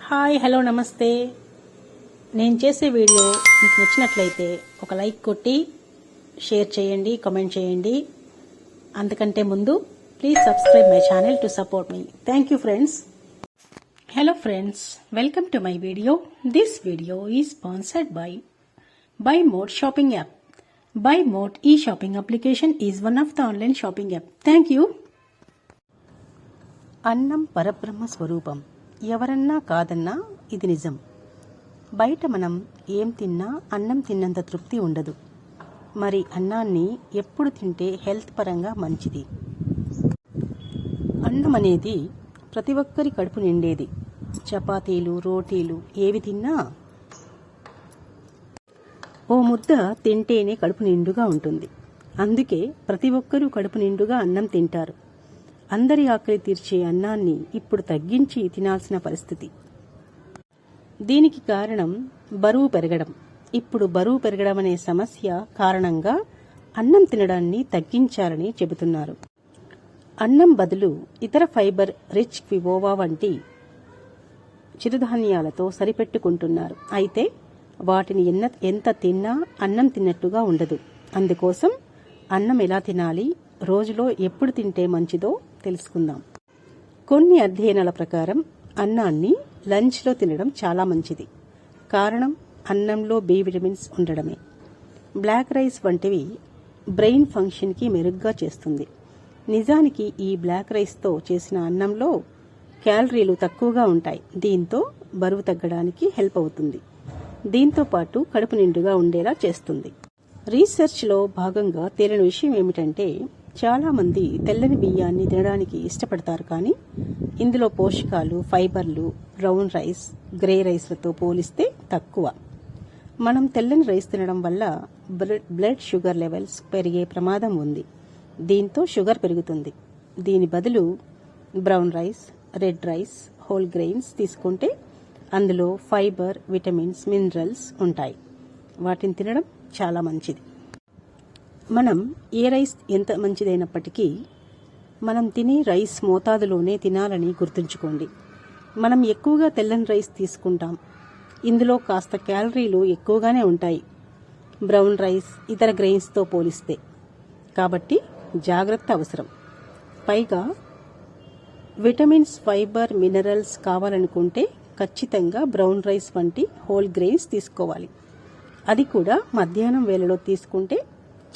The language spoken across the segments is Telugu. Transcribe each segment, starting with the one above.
హాయ్ హలో నమస్తే. నేను చేసే వీడియో మీకు నచ్చినట్లయితే ఒక లైక్ కొట్టి షేర్ చేయండి, కామెంట్ చేయండి. అంతకంటే ముందు please subscribe my channel to support me. Thank you friends. Hello friends, welcome to my video. This video is sponsored by BuyMode shopping app. BuyMode e-shopping application is one of the online shopping app. Thank you. అన్నం పరబ్రహ్మ స్వరూపం. ఎవరన్నా కాదన్నా ఇది నిజం. బయట మనం ఏం తిన్నా అన్నం తిన్నంత తృప్తి ఉండదు. మరి అన్నాన్ని ఎప్పుడు తింటే హెల్త్ పరంగా మంచిది. అన్నం అనేది ప్రతి ఒక్కరి కడుపు నిండేది. చపాతీలు, రోటీలు ఏవి తిన్నా ఓ ముద్ద తింటేనే కడుపు నిండుగా ఉంటుంది. అందుకే ప్రతి ఒక్కరూ కడుపు నిండుగా అన్నం తింటారు. అందరి ఆకలి తీర్చే అన్నాన్ని ఇప్పుడు తగ్గించి తినాల్సిన పరిస్థితి. దీనికి కారణం బరువు పెరగడం. ఇప్పుడు బరువు పెరగడం అనే సమస్య కారణంగా అన్నం తినడాన్ని తగ్గించాలని చెబుతున్నారు. అన్నం బదులు ఇతర ఫైబర్ రిచ్ క్వినోవా వంటి చిరుధాన్యాలతో సరిపెట్టుకుంటున్నారు. అయితే వాటిని ఎంత తిన్నా అన్నం తిన్నట్టుగా ఉండదు. అందుకోసం అన్నం ఎలా తినాలి, రోజులో ఎప్పుడు తింటే మంచిదో తెలుసుకుందాం. కొన్ని అధ్యయనాల ప్రకారం అన్నాన్ని లంచ్లో తినడం చాలా మంచిది. కారణం అన్నంలో బి విటమిన్స్ ఉండడమే. బ్లాక్ రైస్ వంటివి బ్రెయిన్ ఫంక్షన్కి మెరుగ్గా చేస్తుంది. నిజానికి ఈ బ్లాక్ రైస్తో చేసిన అన్నంలో క్యాలరీలు తక్కువగా ఉంటాయి. దీంతో బరువు తగ్గడానికి హెల్ప్ అవుతుంది. దీంతో పాటు కడుపు నిండుగా ఉండేలా చేస్తుంది. రీసెర్చ్లో భాగంగా తేలిన విషయం ఏమిటంటే, చాలా మంది తెల్లని బియ్యాన్ని తినడానికి ఇష్టపడతారు, కానీ ఇందులో పోషకాలు, ఫైబర్లు బ్రౌన్ రైస్, గ్రే రైస్లతో పోలిస్తే తక్కువ. మనం తెల్లని రైస్ తినడం వల్ల బ్లడ్ షుగర్ లెవెల్స్ పెరిగే ప్రమాదం ఉంది. దీంతో షుగర్ పెరుగుతుంది. దీని బదులు brown rice, red rice, whole grains తీసుకుంటే అందులో ఫైబర్, విటమిన్స్, మినరల్స్ ఉంటాయి. వాటిని తినడం చాలా మంచిది. మనం ఏ రైస్ ఎంత మంచిదైనప్పటికీ మనం తినే రైస్ మోతాదులోనే తినాలని గుర్తుంచుకోండి. మనం ఎక్కువగా తెల్లని రైస్ తీసుకుంటాం. ఇందులో కాస్త క్యాలరీలు ఎక్కువగానే ఉంటాయి బ్రౌన్ రైస్ ఇతర గ్రెయిన్స్తో పోలిస్తే. కాబట్టి జాగ్రత్త అవసరం. పైగా విటమిన్స్, ఫైబర్, మినరల్స్ కావాలనుకుంటే ఖచ్చితంగా బ్రౌన్ రైస్ వంటి హోల్ గ్రెయిన్స్ తీసుకోవాలి. అది కూడా మధ్యాహ్నం వేళలో తీసుకుంటే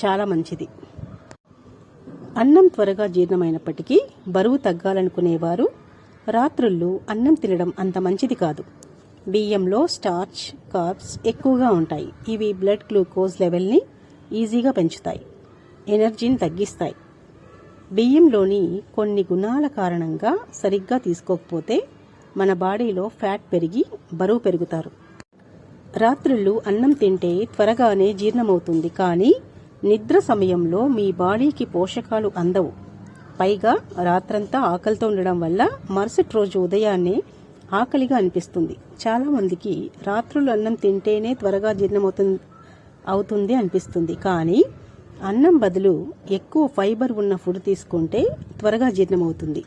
చాలా మంచిది. అన్నం త్వరగా జీర్ణమైనప్పటికీ బరువు తగ్గాలనుకునేవారు రాత్రుళ్ళు అన్నం తినడం అంత మంచిది కాదు. బియ్యంలో స్టార్చ్, కార్బ్స్ ఎక్కువగా ఉంటాయి. ఇవి బ్లడ్ గ్లూకోజ్ లెవెల్ని ఈజీగా పెంచుతాయి, ఎనర్జీని తగ్గిస్తాయి. బియ్యంలోని కొన్ని గుణాల కారణంగా సరిగ్గా తీసుకోకపోతే మన బాడీలో ఫ్యాట్ పెరిగి బరువు పెరుగుతారు. రాత్రుళ్ళు అన్నం తింటే త్వరగానే జీర్ణమవుతుంది, కానీ నిద్ర సమయంలో మీ బాడీకి పోషకాలు అందవు. పైగా రాత్రంతా ఆకలితో ఉండడం వల్ల మరుసటి రోజు ఉదయాన్నే ఆకలిగా అనిపిస్తుంది. చాలా మందికి రాత్రులు అన్నం తింటేనే త్వరగా అవుతుంది అనిపిస్తుంది, కానీ అన్నం బదులు ఎక్కువ ఫైబర్ ఉన్న ఫుడ్ తీసుకుంటే త్వరగా జీర్ణమవుతుంది.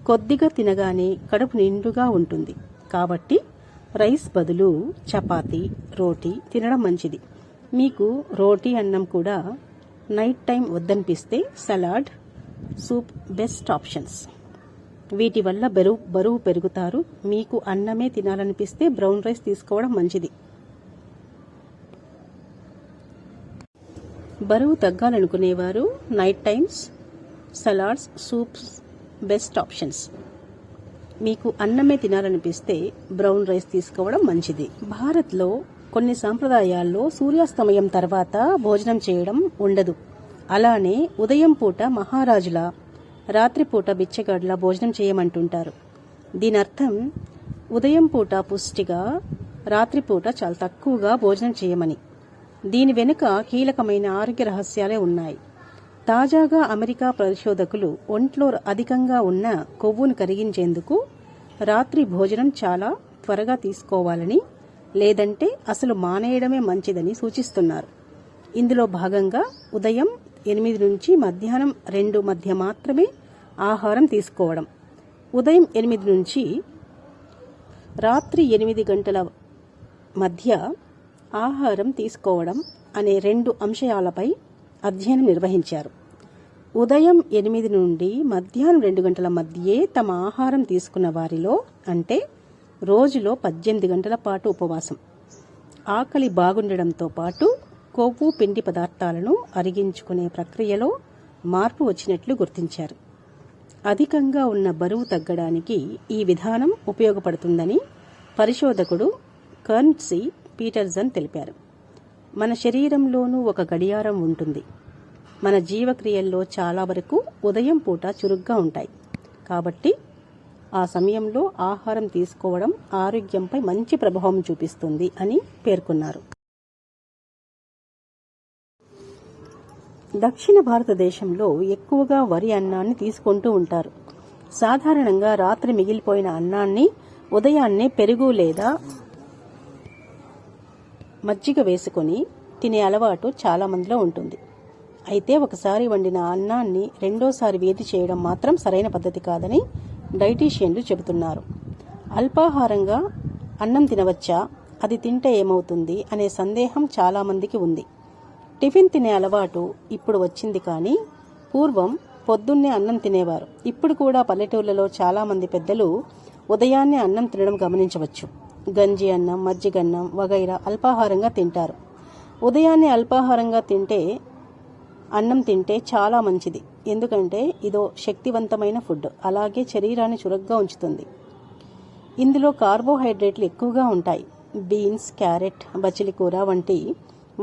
కొద్దిగా తినగానే కడుపు నిండుగా ఉంటుంది. కాబట్టి రైస్ బదులు చపాతీ, రోటీ తినడం మంచిది. మీకు రోటీ, అన్నం కూడా నైట్ టైం వద్దనిపిస్తే సలాడ్, సూప్ బెస్ట్ ఆప్షన్స్. వీటి వల్ల బరువు పెరుగుతారు. మీకు అన్నమే తినాలనిపిస్తే బ్రౌన్ రైస్ తీసుకోవడం మంచిది. బరువు తగ్గాలనుకునేవారు night times salads, soups best options. మీకు అన్నమే తినాలనిపిస్తే బ్రౌన్ రైస్ తీసుకోవడం మంచిది. భారత్లో కొన్ని సంప్రదాయాల్లో సూర్యాస్తమయం తర్వాత భోజనం చేయడం ఉండదు. అలానే ఉదయం పూట మహారాజుల, రాత్రిపూట బిచ్చగాడ్ల భోజనం చేయమంటుంటారు. దీని అర్థం ఉదయం పూట పుష్టిగా, రాత్రిపూట చాలా తక్కువగా భోజనం చేయమని. దీని వెనుక కీలకమైన ఆరోగ్య రహస్యాలే ఉన్నాయి. తాజాగా అమెరికా పరిశోధకులు ఒంట్లో అధికంగా ఉన్న కొవ్వును కరిగించేందుకు రాత్రి భోజనం చాలా త్వరగా తీసుకోవాలని, లేదంటే అసలు మానేయడమే మంచిదని సూచిస్తున్నారు. ఇందులో భాగంగా ఉదయం 8 నుంచి మధ్యాహ్నం 2 మధ్య మాత్రమే ఆహారం తీసుకోవడం, ఉదయం 8 నుంచి రాత్రి 8 గంటల మధ్య ఆహారం తీసుకోవడం అనే 2 అంశాలపై అధ్యయనం నిర్వహించారు. ఉదయం 8 నుండి మధ్యాహ్నం 2 గంటల మధ్యే తమ ఆహారం తీసుకున్న వారిలో, అంటే రోజులో 18 గంటల పాటు ఉపవాసం, ఆకలి బాగుండడంతో పాటు కొవ్వు పిండి పదార్థాలను అరిగించుకునే ప్రక్రియలో మార్పు వచ్చినట్లు గుర్తించారు. అధికంగా ఉన్న బరువు తగ్గడానికి ఈ విధానం ఉపయోగపడుతుందని పరిశోధకుడు కర్న్సీ పీటర్సన్ తెలిపారు. మన శరీరంలోనూ ఒక గడియారం ఉంటుంది. మన జీవక్రియల్లో చాలా వరకు ఉదయం పూట చురుగ్గా ఉంటాయి. కాబట్టి ఆ సమయంలో ఆహారం తీసుకోవడం ఆరోగ్యంపై మంచి ప్రభావం చూపిస్తుంది అని పేర్కొన్నారు. దక్షిణ భారతదేశంలో ఎక్కువగా వరి అన్నాన్ని తీసుకుంటూ ఉంటారు. సాధారణంగా రాత్రి మిగిలిపోయిన అన్నాన్ని ఉదయాన్నే పెరుగు లేదా మజ్జిగ వేసుకొని తినే అలవాటు చాలా మందిలో ఉంటుంది. అయితే ఒకసారి వండిన అన్నాన్ని రెండోసారి వేడి చేయడం మాత్రం సరైన పద్ధతి కాదని డైటీషియన్లు చెబుతున్నారు. అల్పాహారంగా అన్నం తినవచ్చా, అది తింటే ఏమవుతుంది అనే సందేహం చాలా మందికి ఉంది. టిఫిన్ తినే అలవాటు ఇప్పుడు వచ్చింది, కానీ పూర్వం పొద్దున్నే అన్నం తినేవారు. ఇప్పుడు కూడా పల్లెటూళ్లలో చాలా మంది పెద్దలు ఉదయాన్నే అన్నం తినడం గమనించవచ్చు. గంజి అన్నం, మజ్జిగన్నం వగైరా అల్పాహారంగా తింటారు. ఉదయాన్నే అల్పాహారంగా అన్నం తింటే చాలా మంచిది, ఎందుకంటే ఇదో శక్తివంతమైన ఫుడ్, అలాగే శరీరాన్ని చురుగ్గా ఉంచుతుంది. ఇందులో కార్బోహైడ్రేట్లు ఎక్కువగా ఉంటాయి. బీన్స్, క్యారెట్, బచిలికూర వంటి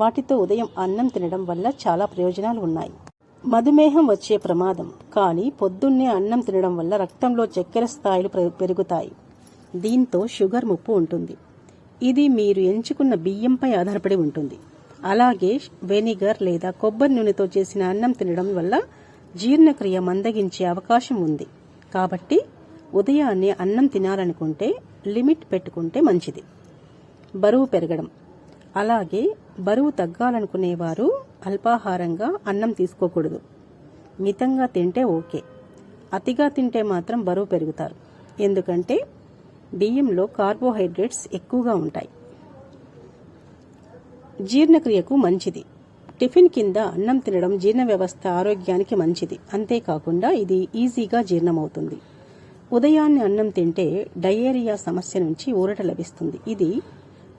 వాటితో ఉదయం అన్నం తినడం వల్ల చాలా ప్రయోజనాలు ఉన్నాయి. మధుమేహం వచ్చే ప్రమాదం, కానీ పొద్దున్నే అన్నం తినడం వల్ల రక్తంలో చక్కెర స్థాయిలు పెరుగుతాయి. దీంతో షుగర్ ముప్పు ఉంటుంది. ఇది మీరు ఎంచుకున్న బియ్యంపై ఆధారపడి ఉంటుంది. అలాగే వెనిగర్ లేదా కొబ్బరి నూనెతో చేసిన అన్నం తినడం వల్ల జీర్ణక్రియ మందగించే అవకాశం ఉంది. కాబట్టి ఉదయాన్నే అన్నం తినాలనుకుంటే లిమిట్ పెట్టుకుంటే మంచిది. బరువు పెరగడం, అలాగే బరువు తగ్గాలనుకునేవారు అల్పాహారంగా అన్నం తీసుకోకూడదు. మితంగా తింటే ఓకే, అతిగా తింటే మాత్రం బరువు పెరుగుతారు. ఎందుకంటే బియ్యంలో కార్బోహైడ్రేట్స్ ఎక్కువగా ఉంటాయి. జీర్ణక్రియకు మంచిది. టిఫిన్ కింద అన్నం తినడం జీర్ణ వ్యవస్థ ఆరోగ్యానికి మంచిది. అంతేకాకుండా ఇది ఈజీగా జీర్ణమవుతుంది. ఉదయాన్నే అన్నం తింటే డయేరియా సమస్య నుంచి ఊరట లభిస్తుంది. ఇది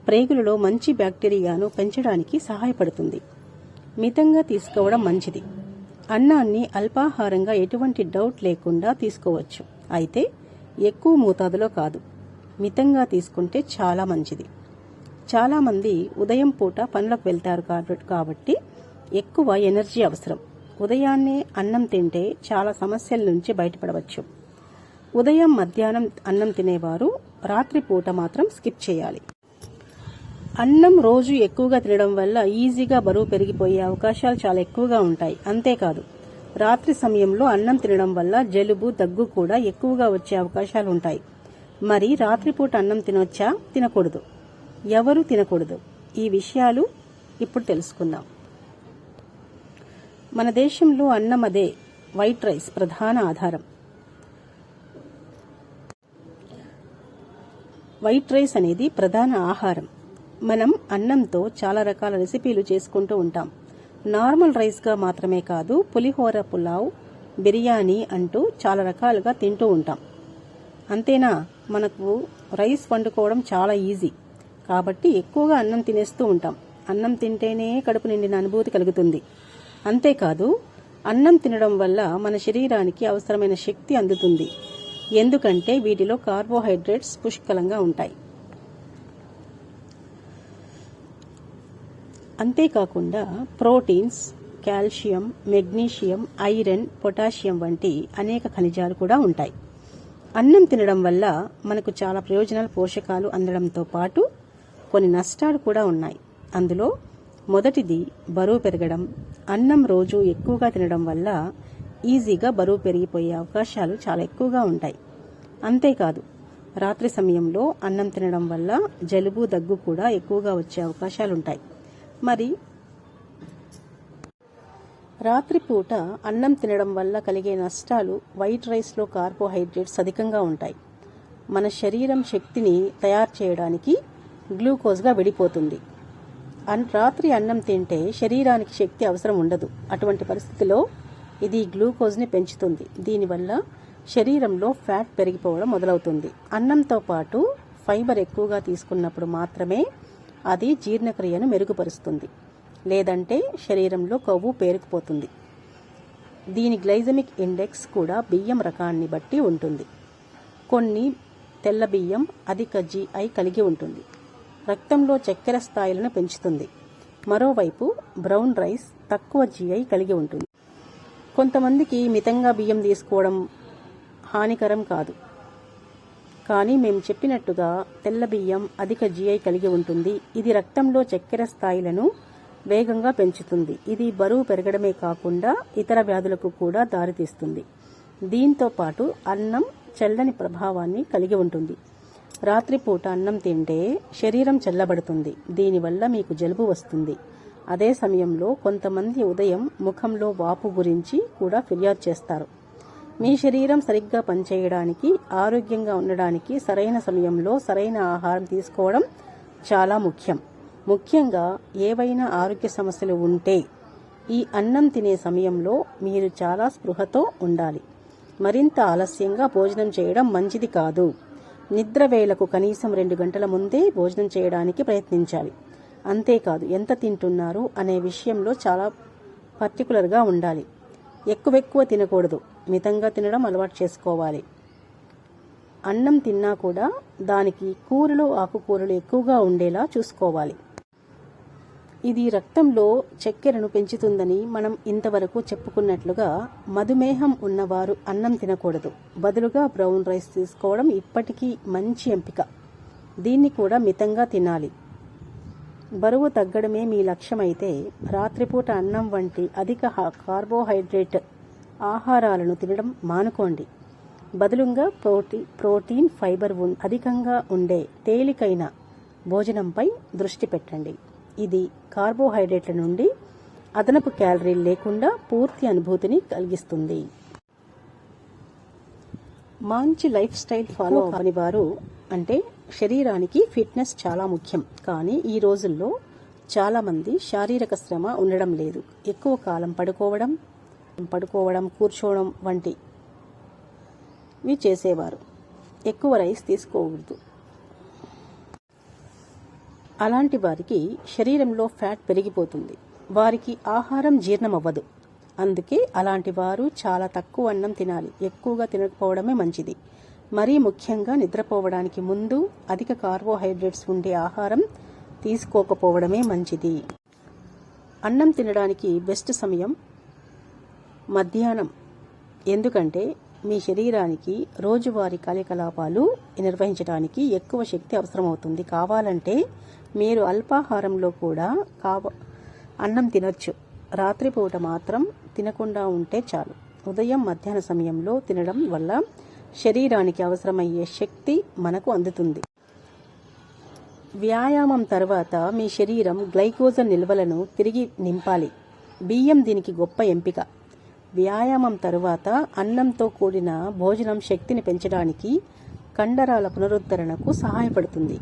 ప్రేగులలో మంచి బ్యాక్టీరియాను పెంచడానికి సహాయపడుతుంది. మితంగా తీసుకోవడం మంచిది. అన్నాన్ని అల్పాహారంగా ఎటువంటి డౌట్ లేకుండా తీసుకోవచ్చు, అయితే ఎక్కువ మోతాదులో కాదు. మితంగా తీసుకుంటే చాలా మంచిది. చాలామంది ఉదయం పూట పనులకు వెళ్తారు కాబట్టి ఎక్కువ ఎనర్జీ అవసరం. ఉదయాన్నే అన్నం తింటే చాలా సమస్యల నుంచి బయటపడవచ్చు. ఉదయం, మధ్యాహ్నం అన్నం తినేవారు రాత్రిపూట మాత్రం స్కిప్ చేయాలి. అన్నం రోజు ఎక్కువగా తినడం వల్ల ఈజీగా బరువు పెరిగిపోయే అవకాశాలు చాలా ఎక్కువగా ఉంటాయి. అంతేకాదు, రాత్రి సమయంలో అన్నం తినడం వల్ల జలుబు, దగ్గు కూడా ఎక్కువగా వచ్చే అవకాశాలు ఉంటాయి. మరి రాత్రిపూట అన్నం తినొచ్చా, తినకూడదు? ఎవరు తినకూడదు? ఈ విషయాలు ఇప్పుడు తెలుసుకుందాం. మన దేశంలో అన్నం, అదే వైట్ రైస్, ప్రధాన ఆధారం. వైట్ రైస్ అనేది ప్రధాన ఆహారం. మనం అన్నంతో చాలా రకాల రెసిపీలు చేసుకుంటూ ఉంటాం. నార్మల్ రైస్గా మాత్రమే కాదు, పులిహోర, పులావ్, బిర్యానీ అంటూ చాలా రకాలుగా తింటూ ఉంటాం. అంతేనా, మనకు రైస్ వండుకోవడం చాలా ఈజీ, కాబట్టి ఎక్కువగా అన్నం తినేస్తూ ఉంటాం. అన్నం తింటేనే కడుపు నిండిన అనుభూతి కలుగుతుంది. అంతేకాదు, అన్నం తినడం వల్ల మన శరీరానికి అవసరమైన శక్తి అందుతుంది, ఎందుకంటే వీటిలో కార్బోహైడ్రేట్స్ పుష్కలంగా ఉంటాయి. అంతేకాకుండా proteins, calcium, magnesium, iron, potassium వంటి అనేక ఖనిజాలు కూడా ఉంటాయి. అన్నం తినడం వల్ల మనకు చాలా ప్రయోజనాలు, పోషకాలు అందడంతో పాటు కొన్ని నష్టాలు కూడా ఉన్నాయి. అందులో మొదటిది బరువు పెరగడం. అన్నం రోజు ఎక్కువగా తినడం వల్ల ఈజీగా బరువు పెరిగిపోయే అవకాశాలు చాలా ఎక్కువగా ఉంటాయి. అంతేకాదు, రాత్రి సమయంలో అన్నం తినడం వల్ల జలుబు, దగ్గు కూడా ఎక్కువగా వచ్చే అవకాశాలుంటాయి. మరి రాత్రిపూట అన్నం తినడం వల్ల కలిగే నష్టాలు: వైట్ రైస్లో కార్బోహైడ్రేట్స్ అధికంగా ఉంటాయి. మన శరీరం శక్తిని తయారు చేయడానికి గ్లూకోజ్గా విడిపోతుంది. రాత్రి అన్నం తింటే శరీరానికి శక్తి అవసరం ఉండదు. అటువంటి పరిస్థితిలో ఇది గ్లూకోజ్ని పెంచుతుంది. దీనివల్ల శరీరంలో ఫ్యాట్ పెరిగిపోవడం మొదలవుతుంది. అన్నంతో పాటు ఫైబర్ ఎక్కువగా తీసుకున్నప్పుడు మాత్రమే అది జీర్ణక్రియను మెరుగుపరుస్తుంది. లేదంటే శరీరంలో కొవ్వు పేరుకుపోతుంది. దీని గ్లైసెమిక్ ఇండెక్స్ కూడా బియ్యం రకాన్ని బట్టి ఉంటుంది. కొన్ని తెల్ల బియ్యం అధిక GI కలిగి ఉంటుంది. రక్తంలో చక్కెర స్థాయిలను పెంచుతుంది. మరోవైపు బ్రౌన్ రైస్ తక్కువ GI కలిగి ఉంటుంది. కొంతమందికి మితంగా బియ్యం తీసుకోవడం హానికరం కాదు. కానీ మేము చెప్పినట్టుగా తెల్ల బియ్యం అధిక GI కలిగి ఉంటుంది. ఇది రక్తంలో చక్కెర స్థాయిలను వేగంగా పెంచుతుంది. ఇది బరువు పెరగడమే కాకుండా ఇతర వ్యాధులకు కూడా దారితీస్తుంది. దీంతో పాటు అన్నం చల్లని ప్రభావాన్ని కలిగి ఉంటుంది. రాత్రిపూట అన్నం తింటే శరీరం చల్లబడుతుంది. దీనివల్ల మీకు జలుబు వస్తుంది. అదే సమయంలో కొంతమంది ఉదయం ముఖంలో వాపు గురించి కూడా ఫిర్యాదు చేస్తారు. మీ శరీరం సరిగ్గా పనిచేయడానికి, ఆరోగ్యంగా ఉండడానికి సరైన సమయంలో సరైన ఆహారం తీసుకోవడం చాలా ముఖ్యం. ముఖ్యంగా ఏవైనా ఆరోగ్య సమస్యలు ఉంటే ఈ అన్నం తినే సమయంలో మీరు చాలా స్పృహతో ఉండాలి. మరింత ఆలస్యంగా భోజనం చేయడం మంచిది కాదు. నిద్ర వేళకు కనీసం 2 గంటల ముందే భోజనం చేయడానికి ప్రయత్నించాలి. అంతేకాదు ఎంత తింటున్నారు అనే విషయంలో చాలా పర్టికులర్గా ఉండాలి. ఎక్కువ తినకూడదు. మితంగా తినడం అలవాటు చేసుకోవాలి. అన్నం తిన్నా కూడా దానికి కూరలు, ఆకుకూరలు ఎక్కువగా ఉండేలా చూసుకోవాలి. ఇది రక్తంలో చక్కెరను పెంచుతుందని మనం ఇంతవరకు చెప్పుకున్నట్లుగా మధుమేహం ఉన్నవారు అన్నం తినకూడదు. బదులుగా బ్రౌన్ రైస్ తీసుకోవడం ఇప్పటికీ మంచి ఎంపిక. దీన్ని కూడా మితంగా తినాలి. బరువు తగ్గడమే మీ లక్ష్యమైతే రాత్రిపూట అన్నం వంటి అధిక కార్బోహైడ్రేట్ ఆహారాలను తినడం మానుకోండి. బదులుగా ప్రోటీన్, ఫైబర్ అధికంగా ఉండే తేలికైన భోజనంపై దృష్టి పెట్టండి. ఇది కార్బోహైడ్రేట్ల నుండి అదనపు క్యాలరీలు లేకుండా పూర్తి అనుభూతిని కలిగిస్తుంది. మంచి లైఫ్ స్టైల్ ఫాలో అవ్వని వారు అంటే శరీరానికి ఫిట్నెస్ చాలా ముఖ్యం. కానీ ఈ రోజుల్లో చాలామంది శారీరక శ్రమ ఉండడం లేదు. ఎక్కువ కాలం పడుకోవడం, కూర్చోవడం వంటివి చేసేవారు. ఎక్కువ రైస్ తీసుకోకూడదు. అలాంటి వారికి శరీరంలో ఫ్యాట్ పెరిగిపోతుంది. వారికి ఆహారం జీర్ణమవ్వదు. అందుకే అలాంటి వారు చాలా తక్కువ అన్నం తినాలి. ఎక్కువగా తినకపోవడమే మంచిది. మరీ ముఖ్యంగా నిద్రపోవడానికి ముందు అధిక కార్బోహైడ్రేట్స్ ఉండే ఆహారం తీసుకోకపోవడమే మంచిది. అన్నం తినడానికి బెస్ట్ సమయం మధ్యాహ్నం. ఎందుకంటే మీ శరీరానికి రోజువారీ కార్యకలాపాలు నిర్వహించడానికి ఎక్కువ శక్తి అవసరమవుతుంది. కావాలంటే మీరు అల్పాహారంలో కూడా అన్నం తినొచ్చు. రాత్రిపూట మాత్రం తినకుండా ఉంటే చాలు. ఉదయం, మధ్యాహ్న సమయంలో తినడం వల్ల శరీరానికి అవసరమయ్యే శక్తి మనకు అందుతుంది. వ్యాయామం తర్వాత మీ శరీరం గ్లైకోజన్ నిల్వలను తిరిగి నింపాలి. బియ్యం దీనికి గొప్ప ఎంపిక. వ్యాయామం తరువాత అన్నంతో కూడిన భోజనం శక్తిని పెంచడానికి, కండరాల పునరుద్ధరణకు సహాయపడుతుంది.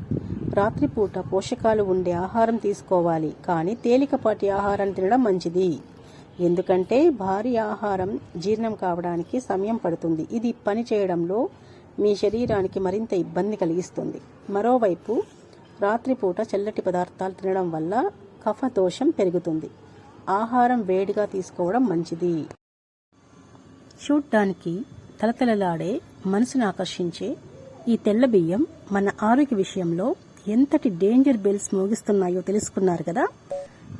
రాత్రిపూట పోషకాలు ఉండే ఆహారం తీసుకోవాలి. కానీ తేలికపాటి ఆహారం తినడం మంచిది. ఎందుకంటే భారీ ఆహారం జీర్ణం కావడానికి సమయం పడుతుంది. ఇది పని చేయడంలో మీ శరీరానికి మరింత ఇబ్బంది కలిగిస్తుంది. మరోవైపు రాత్రిపూట చల్లటి పదార్థాలు తినడం వల్ల కఫ దోషం పెరుగుతుంది. ఆహారం వేడిగా తీసుకోవడం మంచిది. చూడ్డానికి తలతలలాడే, మనసును ఆకర్షించే ఈ తెల్ల బియ్యం మన ఆరోగ్య విషయంలో ఎంతటి డేంజర్ బెల్స్ మోగిస్తున్నాయో తెలుసుకున్నారు కదా.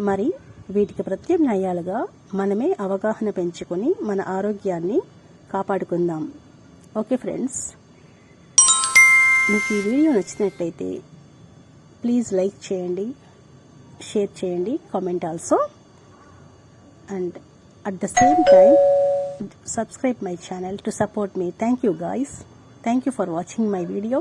మరి వీటికి ప్రత్యామ్నాయాలుగా మనమే అవగాహన పెంచుకొని మన ఆరోగ్యాన్ని కాపాడుకుందాం. ఓకే ఫ్రెండ్స్, మీకు ఈ వీడియో నచ్చినట్లయితే ప్లీజ్ లైక్ చేయండి, షేర్ చేయండి, comment also, and at the same time subscribe my channel to support me. Thank you guys. Thank you for watching my video.